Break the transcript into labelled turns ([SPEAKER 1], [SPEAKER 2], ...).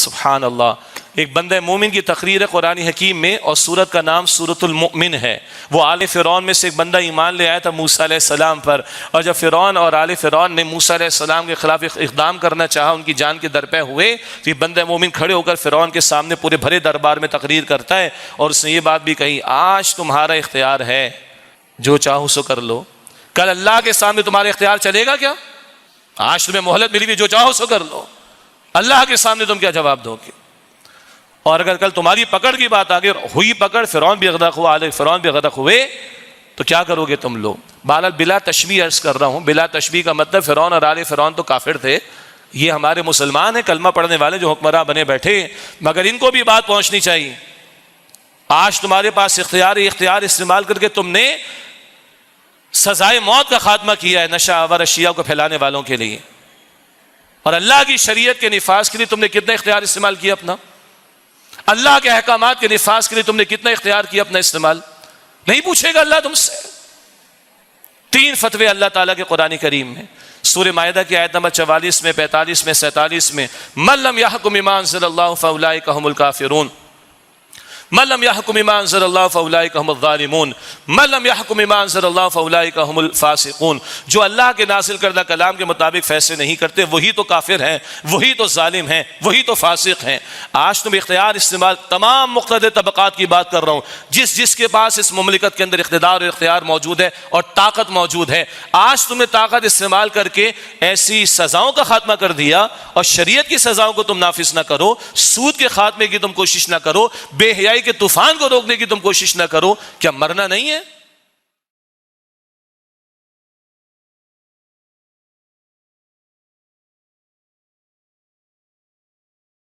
[SPEAKER 1] سبحان اللہ. ایک بندہ مومن کی تقریر ہے قرآن حکیم میں، اور سورت کا نام سورۃ المؤمن ہے. وہ آل فرعون میں سے ایک بندہ ایمان لے آیا تھا موسیٰ علیہ السلام پر، اور جب فرعون اور آل فرعون نے موسیٰ علیہ السلام کے خلاف اقدام کرنا چاہا، ان کی جان کے درپے ہوئے، تو یہ بندہ مومن کھڑے ہو کر فرعون کے سامنے پورے بھرے دربار میں تقریر کرتا ہے، اور اس نے یہ بات بھی کہی، آج تمہارا اختیار ہے، جو چاہو سو کر لو. کل اللہ کے سامنے تمہارا اختیار چلے گا کیا؟ آج تمہیں مہلت ملی ہوئی، جو چاہو سو کر لو. اللہ کے سامنے تم کیا جواب دو گے؟ اور اگر کل تمہاری پکڑ کی بات آگے ہوئی، پکڑ، فرعون بھی غرق ہوا، آل فرعون بھی غرق ہوئے، تو کیا کرو گے تم لوگ؟ بہرحال بلا تشبیہ عرض کر رہا ہوں. بلا تشبیہ کا مطلب فرعون اور آل فرعون تو کافر تھے، یہ ہمارے مسلمان ہیں، کلمہ پڑھنے والے جو حکمراں بنے بیٹھے، مگر ان کو بھی بات پہنچنی چاہیے. آج تمہارے پاس اختیار استعمال کر کے تم نے سزائے موت کا خاتمہ کیا ہے نشہ آور اشیاء کو پھیلانے والوں کے لیے، اور اللہ کی شریعت کے نفاذ کے لیے تم نے کتنا اختیار استعمال کیا اپنا؟ اللہ کے احکامات کے نفاذ کے لیے تم نے کتنا اختیار کیا اپنا استعمال؟ نہیں پوچھے گا اللہ تم سے. 3 فتوے اللہ تعالیٰ کے قرآن کریم میں، سورہ مائدہ کی آیت نمبر 44 میں، 45 میں، 47 میں، من لم يحکم بما انزل اللہ فاولئک هم الکافرون، من لم يحکم بما انزل اللہ فاولئک هم الظالمون، من لم يحکم بما انزل اللہ فاولئک هم الفاسقون. جو اللہ کے نازل کردہ کلام کے مطابق فیصلے نہیں کرتے وہی تو کافر ہیں، وہی تو ظالم ہیں، وہی تو فاسق ہیں. آج تم اختیار استعمال، تمام مقتدر طبقات کی بات کر رہا ہوں، جس کے پاس اس مملکت کے اندر اقتدار اور اختیار موجود ہے اور طاقت موجود ہے، آج تم نے طاقت استعمال کر کے ایسی سزاؤں کا خاتمہ کر دیا، اور شریعت کی سزاؤں کو تم نافذ نہ کرو، سود کے خاتمے کی تم کوشش نہ کرو، بے حیائی کے طوفان کو روکنے کی تم کوشش نہ کرو. کیا مرنا نہیں ہے؟